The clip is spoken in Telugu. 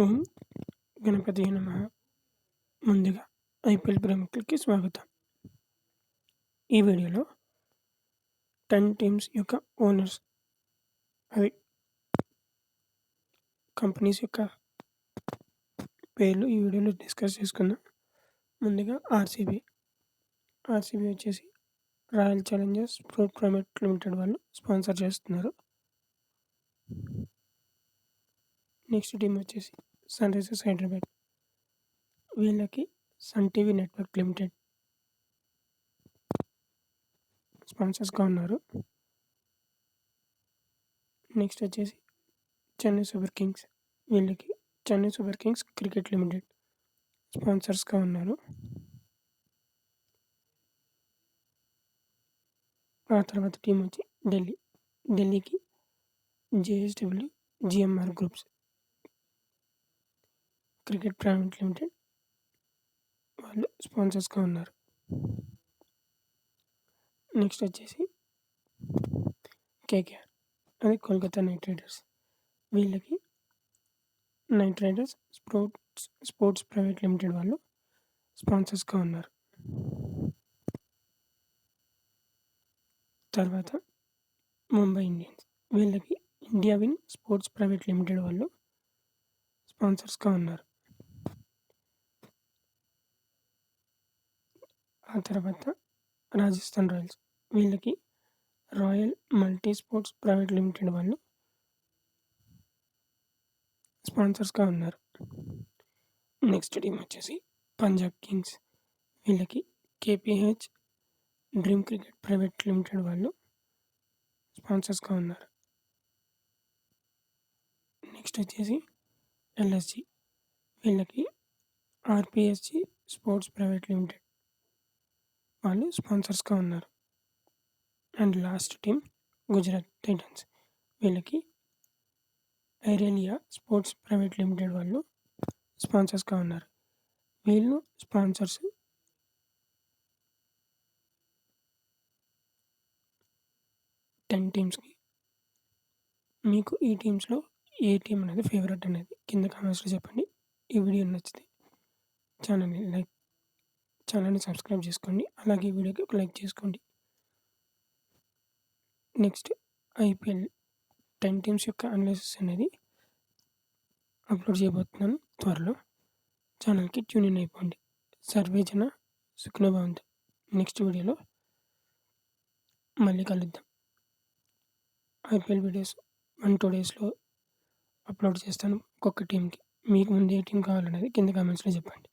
ఓం గణపతియే నమః. ముందుగా ఐపీఎల్ ప్రేమికులకి స్వాగతం. ఈ వీడియోలో 10 టీమ్స్ యొక్క ఓనర్స్ అవి కంపెనీస్ యొక్క పేర్లు ఈ వీడియోలో డిస్కస్ చేసుకుందాం. ముందుగా ఆర్సీబీ వచ్చేసి రాయల్ ఛాలెంజర్స్ ప్రైవేట్ లిమిటెడ్ వాళ్ళు స్పాన్సర్ చేస్తున్నారు. నెక్స్ట్ టీం వచ్చేసి సన్ రైజర్స్ హైదరాబాద్, వీళ్ళకి సన్ టీవీ నెట్వర్క్ లిమిటెడ్ స్పాన్సర్స్గా ఉన్నారు. నెక్స్ట్ వచ్చేసి చెన్నై సూపర్ కింగ్స్, వీళ్ళకి Chennai Super Kings cricket limited స్పాన్సర్స్గా ఉన్నారు. ఆ తర్వాత టీం వచ్చి ఢిల్లీకి JSW GMR groups cricket private limited వాళ్ళు స్పాన్సర్స్గా ఉన్నారు. నెక్స్ట్ వచ్చేసి కేకేఆర్, అది కోల్కతా నైట్ రైడర్స్, వీళ్ళకి Knight Riders sports private limited వాళ్ళు స్పాన్సర్స్గా ఉన్నారు. తర్వాత ముంబై ఇండియన్స్, వీళ్ళకి India win sports private limited వాళ్ళు స్పాన్సర్స్గా ఉన్నారు. ఆ తర్వాత రాజస్థాన్ రాయల్స్, వీళ్ళకి royal multi sports private limited వాళ్ళు స్పాన్సర్స్గా ఉన్నారు. నెక్స్ట్ టీం వచ్చేసి పంజాబ్ కింగ్స్, వీళ్ళకి KPH dream cricket private limited వాళ్ళు స్పాన్సర్స్గా ఉన్నారు. నెక్స్ట్ వచ్చేసి ఎల్ఎస్జి, వీళ్ళకి ఆర్పిఎస్జి స్పోర్ట్స్ ప్రైవేట్ లిమిటెడ్ వాళ్ళు స్పాన్సర్స్గా ఉన్నారు. And last team Gujarat Titans, వీళ్ళకి ఐరేలియా స్పోర్ట్స్ ప్రైవేట్ లిమిటెడ్ వాళ్ళు స్పాన్సర్స్గా ఉన్నారు. వీళ్ళు స్పాన్సర్స్ 10 టీమ్స్కి. మీకు ఈ టీమ్స్లో ఏ టీం అనేది ఫేవరెట్ అనేది కింద కామెంట్స్లో చెప్పండి. ఈ వీడియో నచ్చితే ఛానల్ని సబ్స్క్రైబ్ చేసుకోండి, అలాగే వీడియోకి ఒక లైక్ చేసుకోండి. నెక్స్ట్ ఐపీఎల్ 10 టీమ్స్ యొక్క అనాలిసిస్ అనేది అప్లోడ్ చేయబోతున్నాను త్వరలో. ఛానల్కి ట్యూన్ ఇన్ అయిపోండి. సర్వే జన సుఖినో భవంతు. నెక్స్ట్ వీడియోలో మళ్ళీ కలుద్దాం. ఐపీఎల్ వీడియోస్ 1-2 డేస్లో అప్లోడ్ చేస్తాను ఒక్కొక్క టీంకి. మీకు ముందు ఏ టీం కావాలనేది కింద కామెంట్స్లో చెప్పండి.